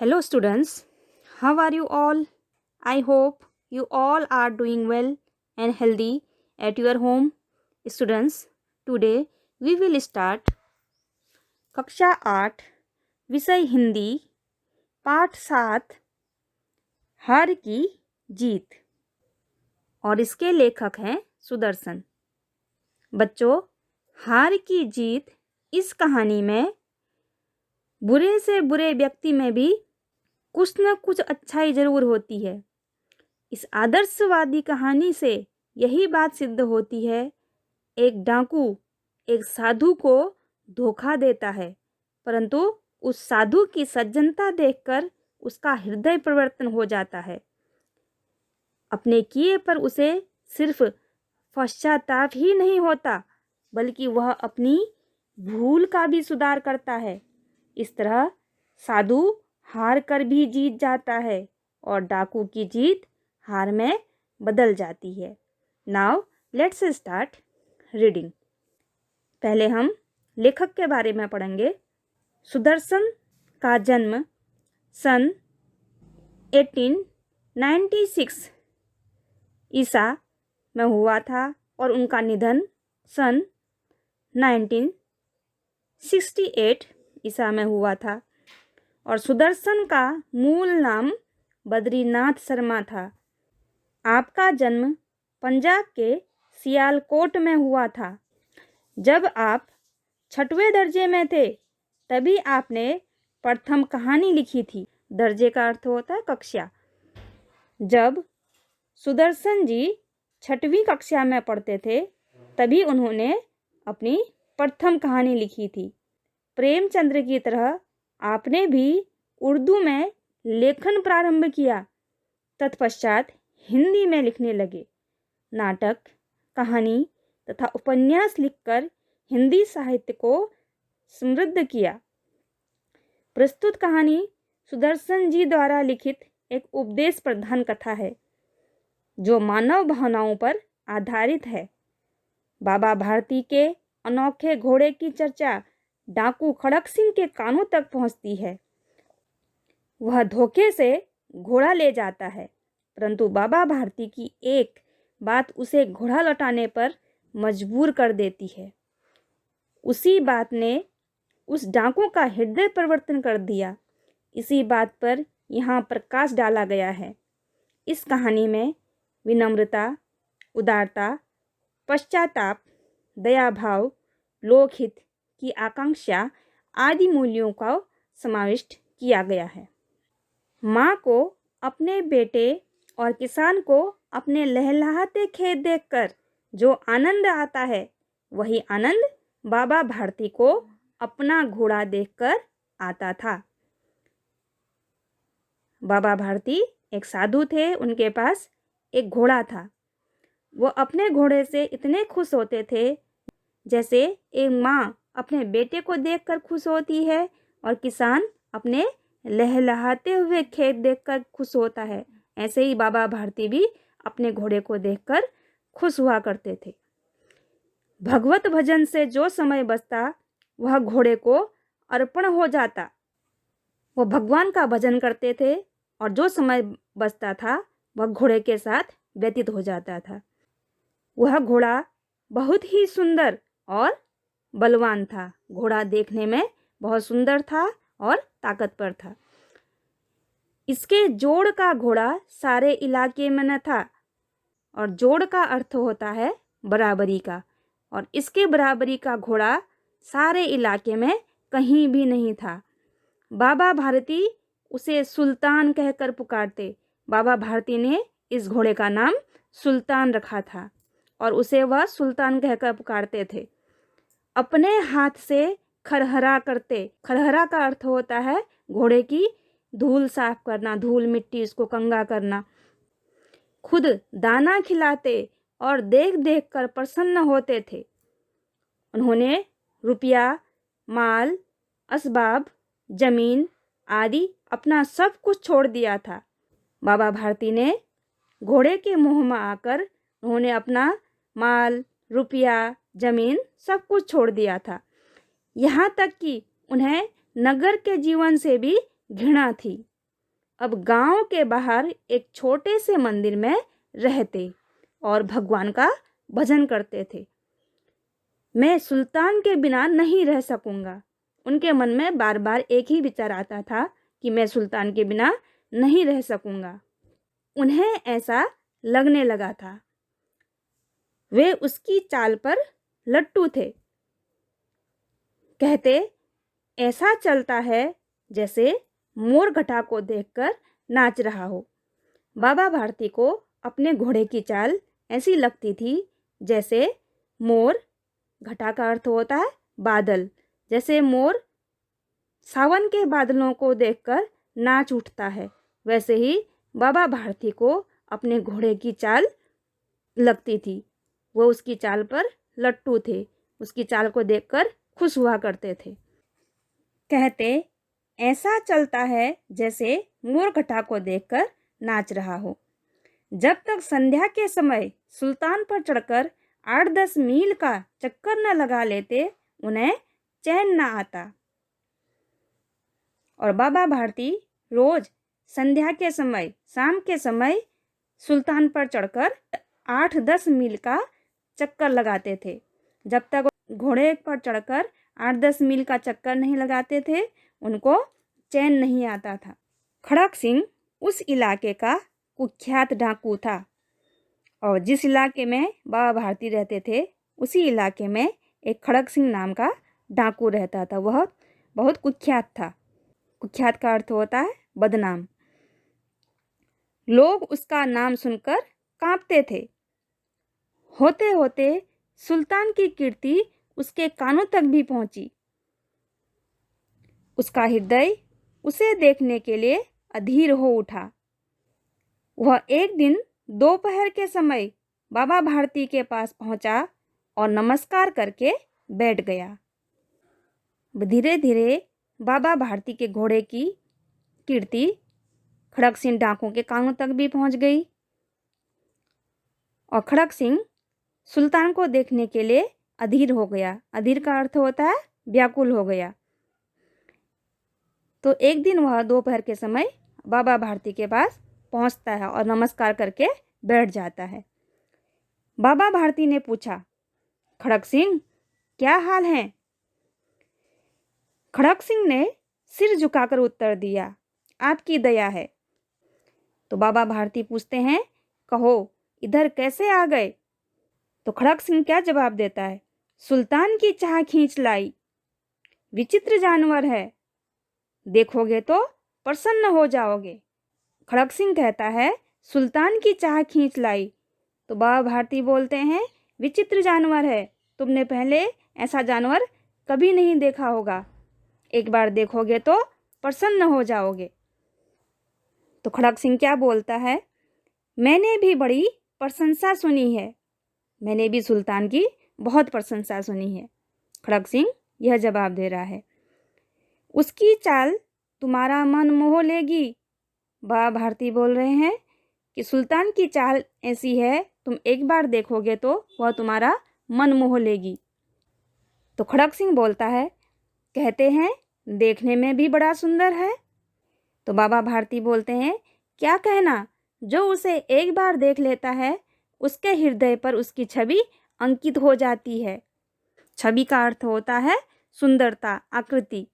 Hello students, how are you all? I hope you all are doing well and healthy at your home. Students, today we will start कक्षा 8 विषय हिंदी पाठ 7 हार की जीत और इसके लेखक हैं सुदर्शन। बच्चों, हार की जीत इस कहानी में बुरे से बुरे व्यक्ति में भी कुछ न कुछ अच्छाई जरूर होती है। इस आदर्शवादी कहानी से यही बात सिद्ध होती है, एक डाकू एक साधु को धोखा देता है, परंतु उस साधु की सज्जनता देखकर उसका हृदय परिवर्तन हो जाता है। अपने किए पर उसे सिर्फ पश्चाताप ही नहीं होता, बल्कि वह अपनी भूल का भी सुधार करता है। इस तरह साधु हार कर भी जीत जाता है और डाकू की जीत हार में बदल जाती है। Now let's start reading. पहले हम लेखक के बारे में पढ़ेंगे। सुदर्शन का जन्म सन 1896 ईसा में हुआ था और उनका निधन सन 1968 ईसा में हुआ था। और सुदर्शन का मूल नाम बद्रीनाथ शर्मा था। आपका जन्म पंजाब के सियालकोट में हुआ था। जब आप 6वें दर्जे में थे तभी आपने प्रथम कहानी लिखी थी। दर्जे का अर्थ होता है कक्षा। जब सुदर्शन जी 6वीं कक्षा में पढ़ते थे तभी उन्होंने अपनी प्रथम कहानी लिखी थी। प्रेमचंद्र की तरह आपने भी उर्दू में लेखन प्रारंभ किया, तत्पश्चात हिंदी में लिखने लगे। नाटक, कहानी तथा उपन्यास लिखकर हिंदी साहित्य को समृद्ध किया। प्रस्तुत कहानी सुदर्शन जी द्वारा लिखित एक उपदेश प्रधान कथा है जो मानव भावनाओं पर आधारित है। बाबा भारती के अनोखे घोड़े की चर्चा डाकू खड़क सिंह के कानों तक पहुंचती है। वह धोखे से घोड़ा ले जाता है, परंतु बाबा भारती की एक बात उसे घोड़ा लौटाने पर मजबूर कर देती है। उसी बात ने उस डाकू का हृदय परिवर्तन कर दिया। इसी बात पर यहाँ प्रकाश डाला गया है। इस कहानी में विनम्रता, उदारता, पश्चाताप, दया भाव, लोकहित की आकांक्षा आदि मूल्यों का समाविष्ट किया गया है। माँ को अपने बेटे और किसान को अपने लहलहाते खेत देखकर जो आनंद आता है, वही आनंद बाबा भारती को अपना घोड़ा देखकर आता था। बाबा भारती एक साधु थे, उनके पास एक घोड़ा था। वो अपने घोड़े से इतने खुश होते थे जैसे एक माँ अपने बेटे को देखकर खुश होती है और किसान अपने लहलहाते हुए खेत देखकर खुश होता है। ऐसे ही बाबा भारती भी अपने घोड़े को देखकर खुश हुआ करते थे। भगवत भजन से जो समय बचता वह घोड़े को अर्पण हो जाता। वो भगवान का भजन करते थे और जो समय बचता था वह घोड़े के साथ व्यतीत हो जाता था। वह घोड़ा बहुत ही सुंदर और बलवान था। घोड़ा देखने में बहुत सुंदर था और ताकतवर था। इसके जोड़ का घोड़ा सारे इलाके में न था और जोड़ का अर्थ होता है बराबरी का। और इसके बराबरी का घोड़ा सारे इलाके में कहीं भी नहीं था। बाबा भारती उसे सुल्तान कहकर पुकारते। बाबा भारती ने इस घोड़े का नाम सुल्तान रखा था और उसे वह सुल्तान कहकर पुकारते थे। अपने हाथ से खरहरा करते। खरहरा का अर्थ होता है घोड़े की धूल साफ करना, धूल मिट्टी इसको कंगा करना। खुद दाना खिलाते और देख देख कर प्रसन्न होते थे। उन्होंने रुपया, माल, असबाब, जमीन आदि अपना सब कुछ छोड़ दिया था। बाबा भारती ने घोड़े के मुंह में आकर उन्होंने अपना माल, रुपया, जमीन सब कुछ छोड़ दिया था। यहाँ तक कि उन्हें नगर के जीवन से भी घृणा थी। अब गांव के बाहर एक छोटे से मंदिर में रहते और भगवान का भजन करते थे। मैं सुल्तान के बिना नहीं रह सकूंगा। उनके मन में बार बार एक ही विचार आता था कि मैं सुल्तान के बिना नहीं रह सकूंगा। उन्हें ऐसा लगने लगा था। वे उसकी चाल पर लट्टू थे। कहते, ऐसा चलता है जैसे मोर घटा को देखकर नाच रहा हो। बाबा भारती को अपने घोड़े की चाल ऐसी लगती थी जैसे मोर, घटा का अर्थ होता है बादल, जैसे मोर सावन के बादलों को देखकर नाच उठता है, वैसे ही बाबा भारती को अपने घोड़े की चाल लगती थी। वो उसकी चाल पर लट्टू थे, उसकी चाल को देखकर खुश हुआ करते थे। कहते, ऐसा चलता है जैसे मोर घटा को देखकर नाच रहा हो। जब तक संध्या के समय सुल्तान पर चढ़कर 8-10 मील का चक्कर न लगा लेते, उन्हें चैन न आता। और बाबा भारती रोज संध्या के समय, शाम के समय सुल्तान पर चढ़कर 8-10 मील का चक्कर लगाते थे। जब तक घोड़े पर चढ़कर 8-10 मील का चक्कर नहीं लगाते थे, उनको चैन नहीं आता था। खड़क सिंह उस इलाके का कुख्यात डाकू था और जिस इलाके में बाबा भारती रहते थे, उसी इलाके में एक खड़क सिंह नाम का डाकू रहता था। वह बहुत कुख्यात था। कुख्यात का अर्थ होता है बदनाम। लोग उसका नाम सुनकर कांपते थे। होते होते सुल्तान की कीर्ति उसके कानों तक भी पहुंची। उसका हृदय उसे देखने के लिए अधीर हो उठा। वह एक दिन दोपहर के समय बाबा भारती के पास पहुंचा और नमस्कार करके बैठ गया। धीरे धीरे बाबा भारती के घोड़े की कीर्ति खड़क सिंह डाकू के कानों तक भी पहुंच गई और खड़क सिंह सुल्तान को देखने के लिए अधीर हो गया। अधीर का अर्थ होता है व्याकुल हो गया। तो एक दिन वह दोपहर के समय बाबा भारती के पास पहुंचता है और नमस्कार करके बैठ जाता है। बाबा भारती ने पूछा, खड़क सिंह क्या हाल है? खड़क सिंह ने सिर झुकाकर उत्तर दिया, आपकी दया है। तो बाबा भारती पूछते हैं, कहो इधर कैसे आ गए? तो खड़क सिंह क्या जवाब देता है, सुल्तान की चाह खींच लाई। विचित्र जानवर है, देखोगे तो प्रसन्न हो जाओगे। खड़क सिंह कहता है, सुल्तान की चाह खींच लाई। तो बाबा भारती बोलते हैं, विचित्र जानवर है, तुमने पहले ऐसा जानवर कभी नहीं देखा होगा, एक बार देखोगे तो प्रसन्न हो जाओगे। तो खड़क सिंह क्या बोलता है, मैंने भी बड़ी प्रशंसा सुनी है, मैंने भी सुल्तान की बहुत प्रशंसा सुनी है। खड़क सिंह यह जवाब दे रहा है। उसकी चाल तुम्हारा मन मोह लेगी। बाबा भारती बोल रहे हैं कि सुल्तान की चाल ऐसी है, तुम एक बार देखोगे तो वह तुम्हारा मन मोह लेगी। तो खड़क सिंह बोलता है, कहते हैं देखने में भी बड़ा सुंदर है। तो बाबा भारती बोलते हैं, क्या कहना, जो उसे एक बार देख लेता है उसके हृदय पर उसकी छवि अंकित हो जाती है। छवि का अर्थ होता है सुंदरता, आकृति।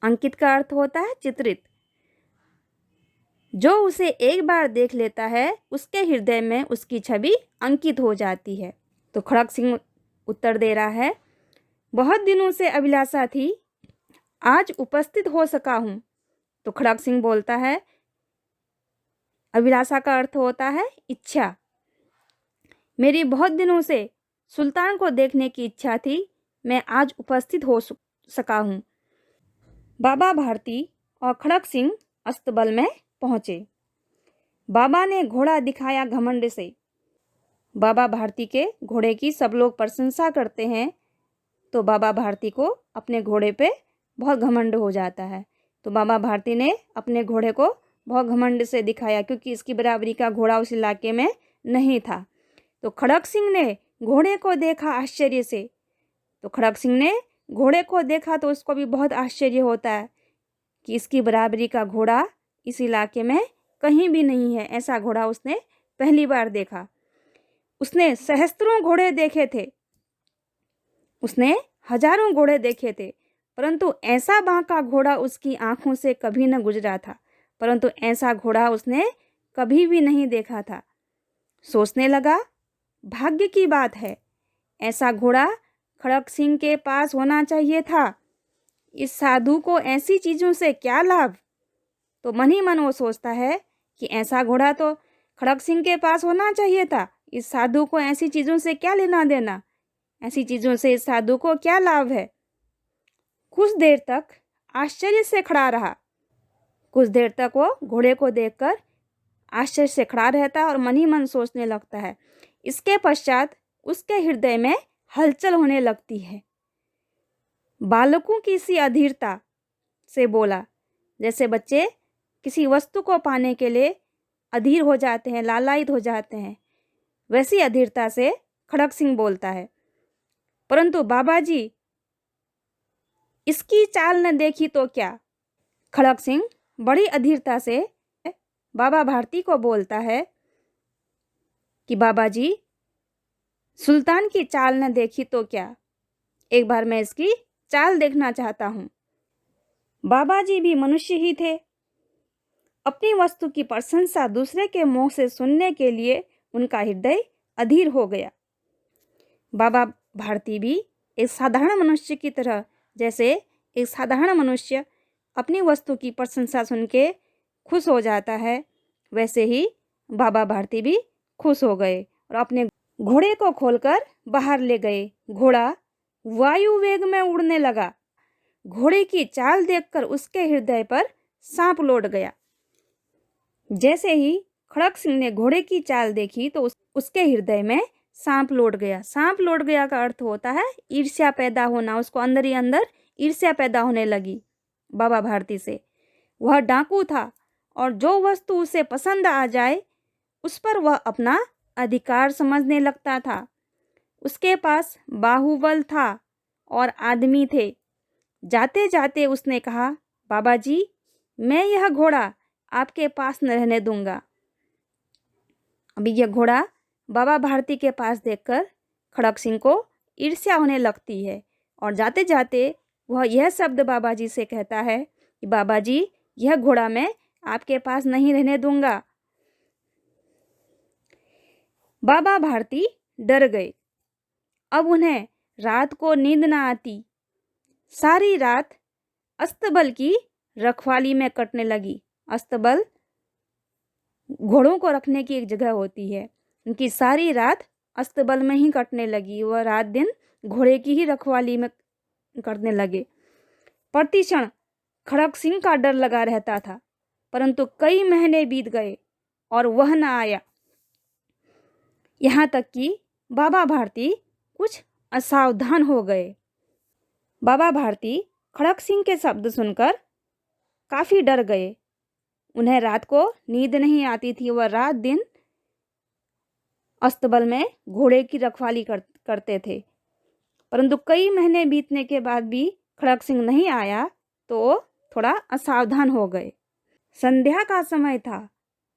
अंकित का अर्थ होता है चित्रित। जो उसे एक बार देख लेता है उसके हृदय में उसकी छवि अंकित हो जाती है। तो खड़क सिंह उत्तर दे रहा है, बहुत दिनों से अभिलाषा थी, आज उपस्थित हो सका हूँ। तो खड़ग सिंह बोलता है, अभिलाषा का अर्थ होता है इच्छा। मेरी बहुत दिनों से सुल्तान को देखने की इच्छा थी, मैं आज उपस्थित हो सका हूँ। बाबा भारती और खड़ग सिंह अस्तबल में पहुँचे। बाबा ने घोड़ा दिखाया घमंड से। बाबा भारती के घोड़े की सब लोग प्रशंसा करते हैं, तो बाबा भारती को अपने घोड़े पे बहुत घमंड हो जाता है। तो बाबा भारती ने अपने घोड़े को बहुत घमंड से दिखाया, क्योंकि इसकी बराबरी का घोड़ा उस इलाके में नहीं था। तो खड़ग सिंह ने घोड़े को देखा आश्चर्य से। तो खड़ग सिंह ने घोड़े को देखा तो उसको भी बहुत आश्चर्य होता है कि इसकी बराबरी का घोड़ा इस इलाके में कहीं भी नहीं है। ऐसा घोड़ा उसने पहली बार देखा। उसने सहस्त्रों घोड़े देखे थे, उसने हजारों घोड़े देखे थे, परंतु ऐसा बांका घोड़ा उसकी आंखों से कभी न गुजरा था। परंतु ऐसा घोड़ा उसने कभी भी नहीं देखा था। सोचने लगा, भाग्य की बात है, ऐसा घोड़ा खड़ग सिंह के पास होना चाहिए था। इस साधु को ऐसी चीज़ों से क्या लाभ। तो मन ही मन वो सोचता है कि ऐसा घोड़ा तो खड़ग सिंह के पास होना चाहिए था। इस साधु को ऐसी चीज़ों से क्या लेना देना, ऐसी चीज़ों से इस साधु को क्या लाभ है। कुछ देर तक आश्चर्य से खड़ा रहा। कुछ देर तक वो घोड़े को देखकर आश्चर्य से खड़ा रहता है और मन ही मन सोचने लगता है। इसके पश्चात उसके हृदय में हलचल होने लगती है। बालकों की सी अधीरता से बोला, जैसे बच्चे किसी वस्तु को पाने के लिए अधीर हो जाते हैं, लालायित हो जाते हैं, वैसी अधीरता से खड़ग सिंह बोलता है, परंतु बाबा जी इसकी चाल न देखी तो क्या। खड़ग सिंह बड़ी अधीरता से बाबा भारती को बोलता है कि बाबा जी सुल्तान की चाल न देखी तो क्या, एक बार मैं इसकी चाल देखना चाहता हूँ। बाबा जी भी मनुष्य ही थे। अपनी वस्तु की प्रशंसा दूसरे के मुंह से सुनने के लिए उनका हृदय अधीर हो गया। बाबा भारती भी एक साधारण मनुष्य की तरह, जैसे एक साधारण मनुष्य अपनी वस्तु की प्रशंसा सुन के खुश हो जाता है, वैसे ही बाबा भारती भी खुश हो गए और अपने घोड़े को खोलकर बाहर ले गए। घोड़ा वायु वेग में उड़ने लगा। घोड़े की चाल देखकर उसके हृदय पर सांप लौट गया। जैसे ही खड़ग सिंह ने घोड़े की चाल देखी तो उसके हृदय में सांप लौट गया। सांप लौट गया का अर्थ होता है ईर्ष्या पैदा होना। उसको अंदर ही अंदर ईर्ष्या पैदा होने लगी बाबा भारती से। वह डाकू था और जो वस्तु उसे पसंद आ जाए उस पर वह अपना अधिकार समझने लगता था। उसके पास बाहुबल था और आदमी थे। जाते जाते उसने कहा, बाबा जी मैं यह घोड़ा आपके पास न रहने दूंगा। अभी यह घोड़ा बाबा भारती के पास देखकर खड़ग सिंह को ईर्ष्या होने लगती है और जाते जाते वह यह शब्द बाबा जी से कहता है कि बाबा जी यह घोड़ा मैं आपके पास नहीं रहने दूंगा। बाबा भारती डर गए। अब उन्हें रात को नींद न आती। सारी रात अस्तबल की रखवाली में कटने लगी। अस्तबल घोड़ों को रखने की एक जगह होती है। उनकी सारी रात अस्तबल में ही कटने लगी। वह रात दिन घोड़े की ही रखवाली में करने लगे। प्रतिक्षण खड़ग सिंह का डर लगा रहता था, परंतु कई महीने बीत गए और वह न आया। यहाँ तक कि बाबा भारती कुछ असावधान हो गए। बाबा भारती खड़ग सिंह के शब्द सुनकर काफ़ी डर गए। उन्हें रात को नींद नहीं आती थी। वह रात दिन अस्तबल में घोड़े की रखवाली करते थे, परंतु कई महीने बीतने के बाद भी खड़ग सिंह नहीं आया तो थोड़ा असावधान हो गए। संध्या का समय था।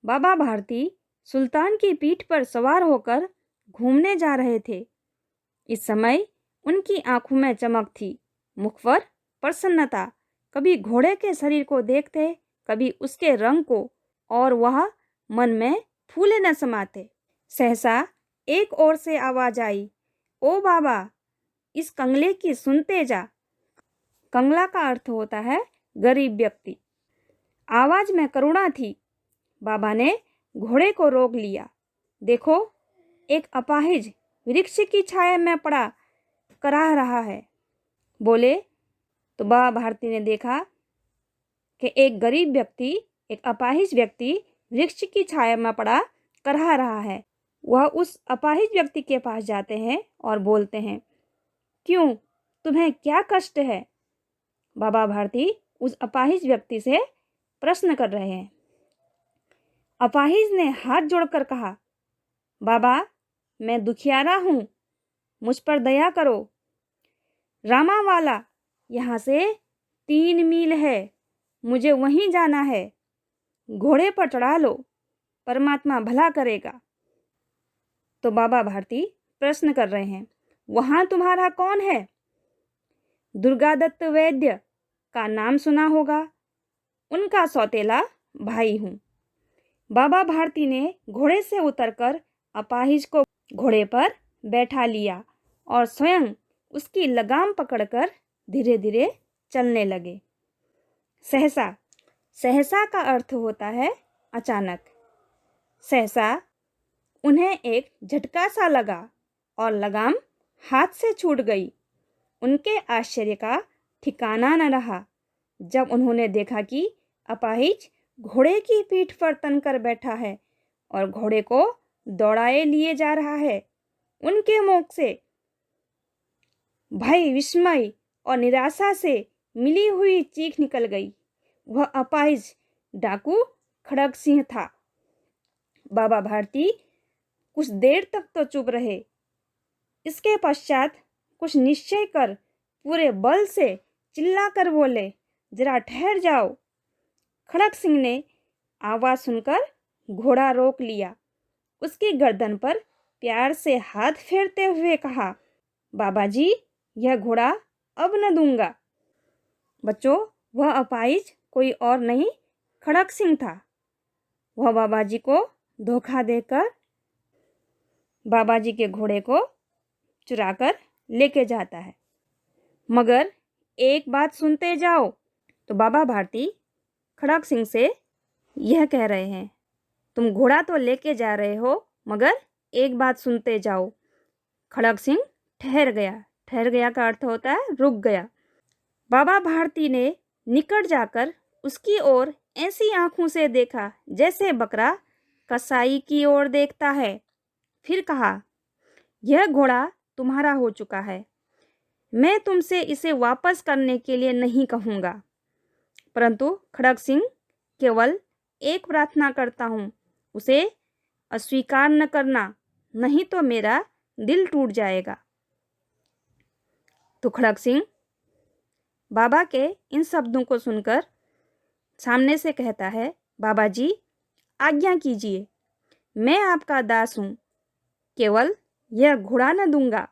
बाबा भारती सुल्तान की पीठ पर सवार होकर घूमने जा रहे थे। इस समय उनकी आंखों में चमक थी, मुख पर प्रसन्नता। कभी घोड़े के शरीर को देखते, कभी उसके रंग को, और वह मन में फूले न समाते। सहसा एक ओर से आवाज आई, ओ बाबा इस कंगले की सुनते जा। कंगला का अर्थ होता है गरीब व्यक्ति। आवाज में करुणा थी। बाबा ने घोड़े को रोक लिया। देखो, एक अपाहिज वृक्ष की छाया में पड़ा कराह रहा है, बोले। तो बाबा भारती ने देखा कि एक गरीब व्यक्ति, एक अपाहिज व्यक्ति वृक्ष की छाया में पड़ा कराह रहा है। वह उस अपाहिज व्यक्ति के पास जाते हैं और बोलते हैं, क्यों, तुम्हें क्या कष्ट है? बाबा भारती उस अपाहिज व्यक्ति से प्रश्न कर रहे हैं। अपाहिज ने हाथ जोड़कर कहा, बाबा, मैं दुखियारा हूँ, मुझ पर दया करो। रामावाला यहाँ से 3 मील है, मुझे वहीं जाना है। घोड़े पर चढ़ा लो, परमात्मा भला करेगा। तो बाबा भारती प्रश्न कर रहे हैं, वहाँ तुम्हारा कौन है? दुर्गादत्त वैद्य का नाम सुना होगा, उनका सौतेला भाई हूँ। बाबा भारती ने घोड़े से उतरकर अपाहिज को घोड़े पर बैठा लिया और स्वयं उसकी लगाम पकड़कर धीरे धीरे चलने लगे। सहसा, सहसा का अर्थ होता है अचानक। सहसा उन्हें एक झटका सा लगा और लगाम हाथ से छूट गई। उनके आश्चर्य का ठिकाना न रहा जब उन्होंने देखा कि अपाहिज घोड़े की पीठ पर तनकर बैठा है और घोड़े को दौड़ाए लिए जा रहा है। उनके मुख से भय, विस्मय और निराशा से मिली हुई चीख निकल गई। वह अपाहिज डाकू खड़ग सिंह था। बाबा भारती कुछ देर तक तो चुप रहे। इसके पश्चात कुछ निश्चय कर पूरे बल से चिल्लाकर बोले, जरा ठहर जाओ। खड़ग सिंह ने आवाज सुनकर घोड़ा रोक लिया। उसकी गर्दन पर प्यार से हाथ फेरते हुए कहा, बाबा जी, यह घोड़ा अब न दूंगा। बच्चों, वह अपाहिज कोई और नहीं, खड़ग सिंह था। वह बाबा जी को धोखा देकर बाबा जी के घोड़े को चुराकर लेके जाता है। मगर एक बात सुनते जाओ। तो बाबा भारती खड़ग सिंह से यह कह रहे हैं, तुम घोड़ा तो लेके जा रहे हो, मगर एक बात सुनते जाओ। खड़ग सिंह ठहर गया। ठहर गया का अर्थ होता है रुक गया। बाबा भारती ने निकट जाकर उसकी ओर ऐसी आंखों से देखा जैसे बकरा कसाई की ओर देखता है। फिर कहा, यह घोड़ा तुम्हारा हो चुका है। मैं तुमसे इसे वापस करने के लिए नहीं कहूँगा, परंतु खड़ग सिंह, केवल एक प्रार्थना करता हूँ, उसे अस्वीकार न करना, नहीं तो मेरा दिल टूट जाएगा। तो खड़ग सिंह बाबा के इन शब्दों को सुनकर सामने से कहता है, बाबा जी, आज्ञा कीजिए, मैं आपका दास हूँ, केवल यह घोड़ा न दूंगा।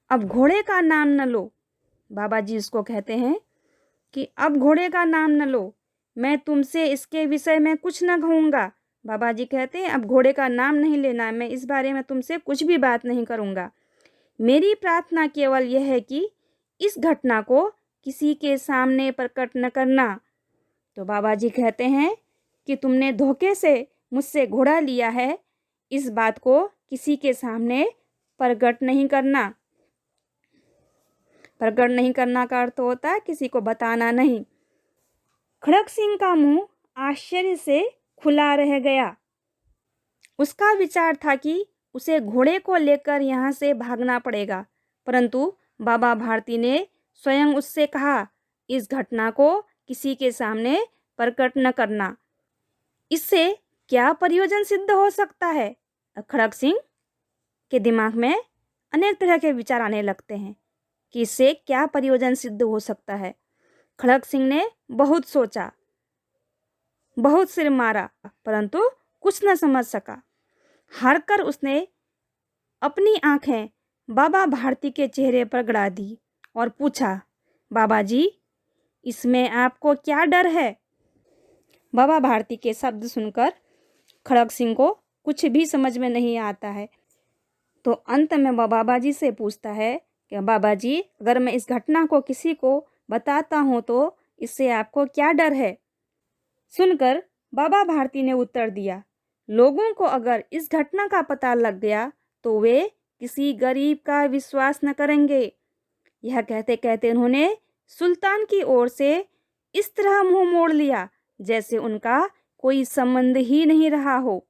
अब घोड़े का नाम न लो। बाबा जी उसको कहते हैं कि अब घोड़े का नाम न लो, मैं तुमसे इसके विषय में कुछ न कहूँगा। बाबा जी कहते हैं, अब घोड़े का नाम नहीं लेना, मैं इस बारे में तुमसे कुछ भी बात नहीं करूँगा। मेरी प्रार्थना केवल यह है कि इस घटना को किसी के सामने प्रकट न करना। तो बाबा जी कहते हैं कि तुमने धोखे से मुझसे घोड़ा लिया है, इस बात को किसी के सामने प्रकट नहीं करना। प्रकट नहीं करना का अर्थ होता है किसी को बताना नहीं। खड़ग सिंह का मुंह आश्चर्य से खुला रह गया। उसका विचार था कि उसे घोड़े को लेकर यहाँ से भागना पड़ेगा, परंतु बाबा भारती ने स्वयं उससे कहा, इस घटना को किसी के सामने प्रकट न करना। इससे क्या प्रयोजन सिद्ध हो सकता है? खड़ग सिंह के दिमाग में अनेक तरह के विचार आने लगते हैं कि इससे क्या प्रयोजन सिद्ध हो सकता है। खड़ग सिंह ने बहुत सोचा, बहुत सिर मारा, परंतु कुछ न समझ सका। हार कर उसने अपनी आंखें बाबा भारती के चेहरे पर गड़ा दी और पूछा, बाबा जी, इसमें आपको क्या डर है? बाबा भारती के शब्द सुनकर खड़ग सिंह को कुछ भी समझ में नहीं आता है। तो अंत में वह बाबा जी से पूछता है, कि बाबा जी, अगर मैं इस घटना को किसी को बताता हूँ तो इससे आपको क्या डर है? सुनकर बाबा भारती ने उत्तर दिया, लोगों को अगर इस घटना का पता लग गया तो वे किसी गरीब का विश्वास न करेंगे। यह कहते कहते उन्होंने सुल्तान की ओर से इस तरह मुंह मोड़ लिया जैसे उनका कोई संबंध ही नहीं रहा हो।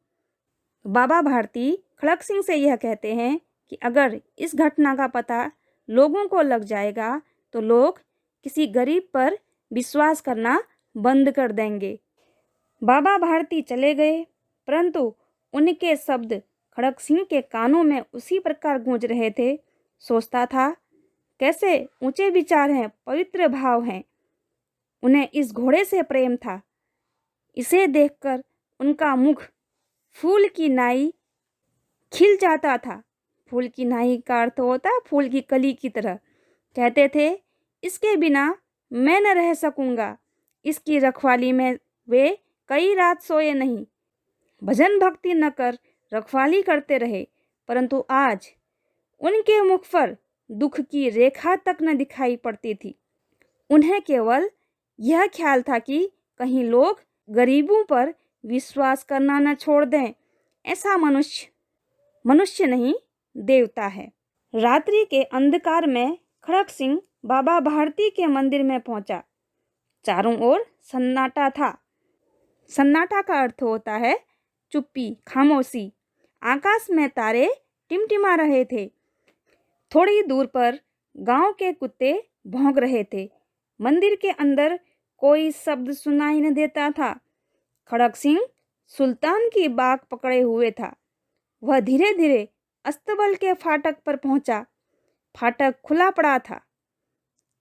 बाबा भारती खड़क सिंह से यह कहते हैं कि अगर इस घटना का पता लोगों को लग जाएगा तो लोग किसी गरीब पर विश्वास करना बंद कर देंगे। बाबा भारती चले गए, परंतु उनके शब्द खड़क सिंह के कानों में उसी प्रकार गूंज रहे थे। सोचता था, कैसे ऊंचे विचार हैं, पवित्र भाव हैं। उन्हें इस घोड़े से प्रेम था। इसे देखकर उनका मुख फूल की नाई खिल जाता था। फूल की नाई का अर्थ होता है फूल की कली की तरह। कहते थे, इसके बिना मैं न रह सकूंगा। इसकी रखवाली में वे कई रात सोए नहीं, भजन भक्ति न कर रखवाली करते रहे, परंतु आज उनके मुख पर दुख की रेखा तक न दिखाई पड़ती थी। उन्हें केवल यह ख्याल था कि कहीं लोग गरीबों पर विश्वास करना न छोड़ दें। ऐसा मनुष्य नहीं, देवता है। रात्रि के अंधकार में खड़क सिंह बाबा भारती के मंदिर में पहुंचा। चारों ओर सन्नाटा था। सन्नाटा का अर्थ होता है चुप्पी, खामोशी। आकाश में तारे टिमटिमा रहे थे। थोड़ी दूर पर गांव के कुत्ते भौंक रहे थे। मंदिर के अंदर कोई शब्द सुनाई न देता था। खड़क सिंह सुल्तान की बाग पकड़े हुए था। वह धीरे धीरे अस्तबल के फाटक पर पहुंचा। फाटक खुला पड़ा था।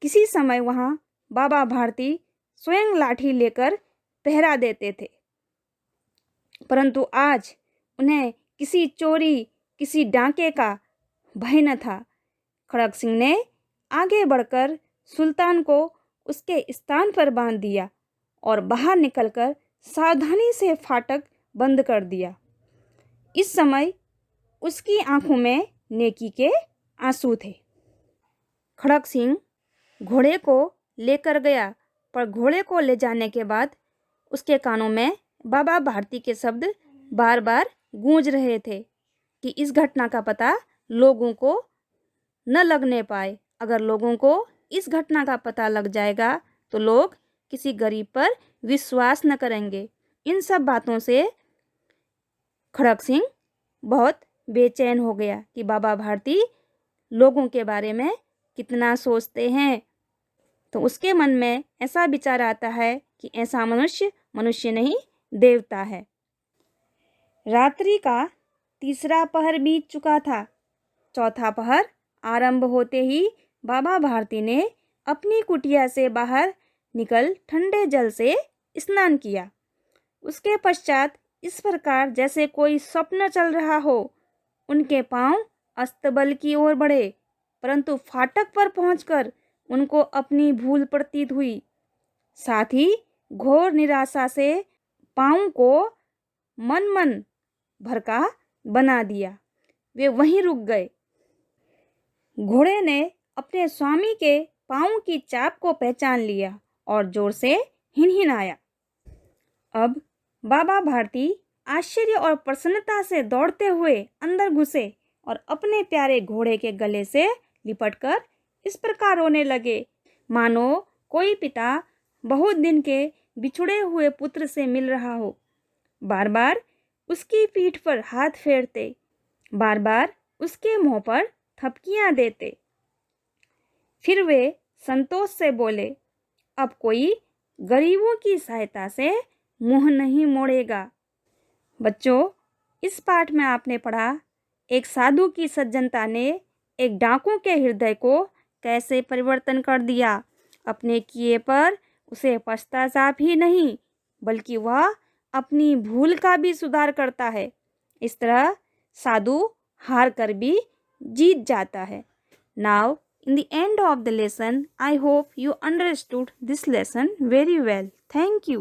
किसी समय वहां बाबा भारती स्वयं लाठी लेकर पहरा देते थे, परंतु आज उन्हें किसी चोरी, किसी डांके का भय न था। खड़क सिंह ने आगे बढ़कर सुल्तान को उसके स्थान पर बांध दिया और बाहर निकलकर सावधानी से फाटक बंद कर दिया। इस समय उसकी आंखों में नेकी के आंसू थे। खड़क सिंह घोड़े को लेकर गया, पर घोड़े को ले जाने के बाद उसके कानों में बाबा भारती के शब्द बार बार गूंज रहे थे कि इस घटना का पता लोगों को न लगने पाए। अगर लोगों को इस घटना का पता लग जाएगा तो लोग किसी गरीब पर विश्वास न करेंगे। इन सब बातों से खड़क सिंह बहुत बेचैन हो गया कि बाबा भारती लोगों के बारे में कितना सोचते हैं। तो उसके मन में ऐसा विचार आता है कि ऐसा मनुष्य नहीं, देवता है। रात्रि का तीसरा पहर बीत चुका था। चौथा पहर आरंभ होते ही बाबा भारती ने अपनी कुटिया से बाहर निकल ठंडे जल से स्नान किया। उसके पश्चात इस प्रकार जैसे कोई स्वप्न चल रहा हो, उनके पांव अस्तबल की ओर बढ़े, परंतु फाटक पर पहुंचकर उनको अपनी भूल प्रतीत हुई। साथ ही घोर निराशा से पांव को मन भरका बना दिया। वे वहीं रुक गए। घोड़े ने अपने स्वामी के पांव की चाप को पहचान लिया और जोर से हिनहिनाया। अब बाबा भारती आश्चर्य और प्रसन्नता से दौड़ते हुए अंदर घुसे और अपने प्यारे घोड़े के गले से लिपटकर इस प्रकार रोने लगे, मानो कोई पिता बहुत दिन के बिछुड़े हुए पुत्र से मिल रहा हो। बार बार उसकी पीठ पर हाथ फेरते, बार बार उसके मुंह पर थपकियां देते। फिर वे संतोष से बोले, अब कोई गरीबों की सहायता से मुंह नहीं मोड़ेगा। बच्चों, इस पाठ में आपने पढ़ा एक साधु की सज्जनता ने एक डाकू के हृदय को कैसे परिवर्तन कर दिया। अपने किए पर उसे पश्चाताप ही नहीं, बल्कि वह अपनी भूल का भी सुधार करता है। इस तरह साधु हार कर भी जीत जाता है। Now in the end of the lesson, I hope you understood this lesson very well. Thank you.